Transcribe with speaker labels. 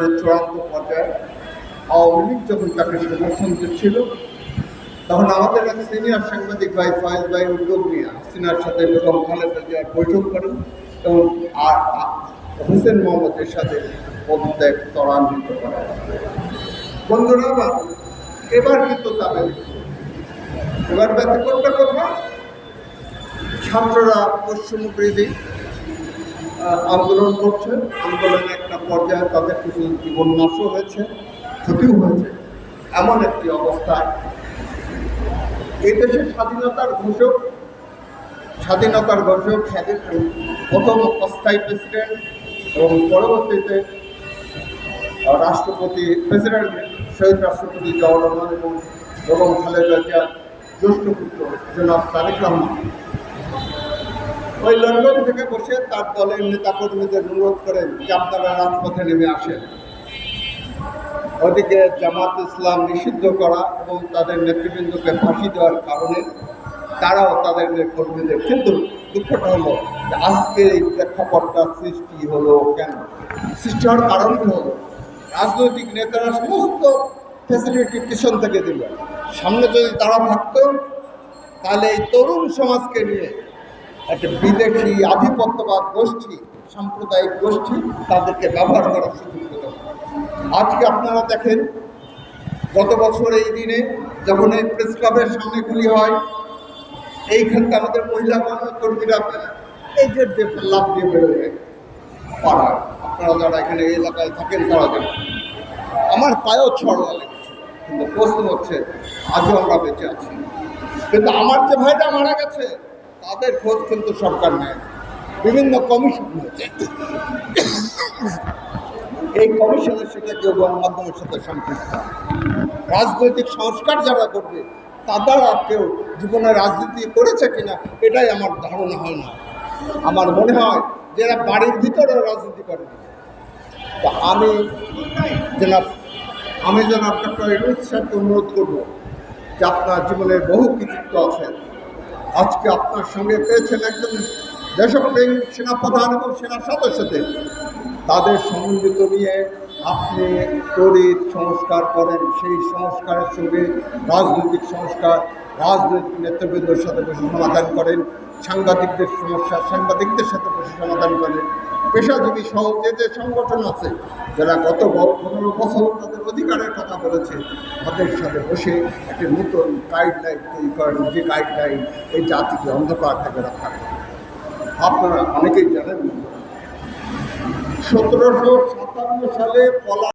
Speaker 1: আন্দোলনের চূড়ান্ত পর্যায়ে আওয়ামী লীগ যখন তাকে সমর্থন দিচ্ছিল, তখন আমাদের এক সিনিয়র সাংবাদিক ভাই ফয়েজ ভাই উদ্যোগ নিয়ে হাসিনার সাথে বেগম খালেদা জিয়া বৈঠক করেন এবং হোসেন মোহাম্মদ এরশাদের পদত্যাগ ত্বরান্বিত করা। বন্ধুরা, এবার কিন্তু তাদের এবার ব্যতিক্রমটা কোথায়? ছাত্ররা পশ্চিমবিরোধী আন্দোলন করছে। আন্দোলনের একটা পর্যায়ে তাদের কিছু জীবন নষ্ট হয়েছে, ক্ষতিও হয়েছে। এমন একটি অবস্থায় এই দেশের স্বাধীনতার ঘোষক প্রথম অস্থায়ী প্রেসিডেন্ট এবং পরবর্তীতে শহীদ রাষ্ট্রপতি জিয়াউর রহমান এবং বেগম খালেদা জিয়ার জ্যেষ্ঠ পুত্র জনাব তারেক রহমান ওই লন্ডন থেকে বসে তার দলের নেতাকর্মীদের অনুরোধ করেন যে আপনারা রাজপথে নেমে আসেন। ওদিকে জামাত ইসলাম নিষিদ্ধ করা এবং তাদের নেতৃবৃন্দকে ফাঁসি দেওয়ার কারণে তারাও তাদের কর্মীদের, কিন্তু দুঃখটা হলো যে আজকে এই প্রেক্ষাপটটা সৃষ্টি হলো কেন? সৃষ্টি হওয়ার কারণটি হলো রাজনৈতিক নেতারা সমস্ত ফ্যাসিলিটি পিছন থেকে দিল। সামনে যদি তারা থাকতো তাহলে এই তরুণ সমাজকে নিয়ে একটা বিদেশি আধিপত্যবাদ গোষ্ঠী, সাম্প্রদায়িক গোষ্ঠী তাদেরকে ব্যবহার করার সুযোগ পেত। আজকে আপনারা দেখেন, গত বছর এই দিনে যখন এই প্রেস ক্লাবের সামনে গুলি হয়, এইখানটা আমাদের মহিলা কর্মীরা এই যে লাভ দিয়ে বেরোয় পাড়ায়। আপনারা যারা এখানে এই এলাকায় থাকেন তারা দেখেন, আমার পায়েও ছড়া লেগেছে। কিন্তু প্রশ্ন হচ্ছে আজও আমরা বেঁচে আছি, কিন্তু আমার যে ভাইটা মারা গেছে তাদের খোঁজ কিন্তু সরকার নেয়। বিভিন্ন কমিশন হয়েছে, এই কমিশনের সাথে কেউ গণমাধ্যমের সাথে সম্পৃক্ত। রাজনৈতিক সংস্কার যারা করবে তারা কেউ জীবনে রাজনীতি করেছে কিনা এটাই আমার ধারণা হয় না। আমার মনে হয় যারা বাড়ির ভিতরে রাজনীতি করে। তা আমি জনাব ডক্টর ইউনূস সাহেবকে অনুরোধ করব যে আপনার জীবনের বহু কৃতিত্ব আছে, আজকে আপনার সঙ্গে পেয়েছেন একজন দেশপ্রেমিক সেনাপ্রধান এবং সেনা সদস্যদের, তাদের সমন্বিত নিয়ে আপনি তড়িৎ সংস্কার করেন। সেই সংস্কারের সঙ্গে রাজনৈতিক সংস্কার, রাজনৈতিক নেতৃবৃন্দের সাথে বসে সমাধান করেন, সাংবাদিকদের সমস্যা সাংবাদিকদের সাথে বসে সমাধান করেন, পেশাজীবী সহ যে সংগঠন আছে যারা গত 15 বছর তাদের অধিকারের কথা বলেছে তাদের সাথে বসে একটি নতুন গাইডলাইন তৈরি করেন, যে গাইডলাইন এই জাতিকে অন্ধকার থেকে রক্ষা করে। আপনারা অনেকেই জানেন 1757 সালে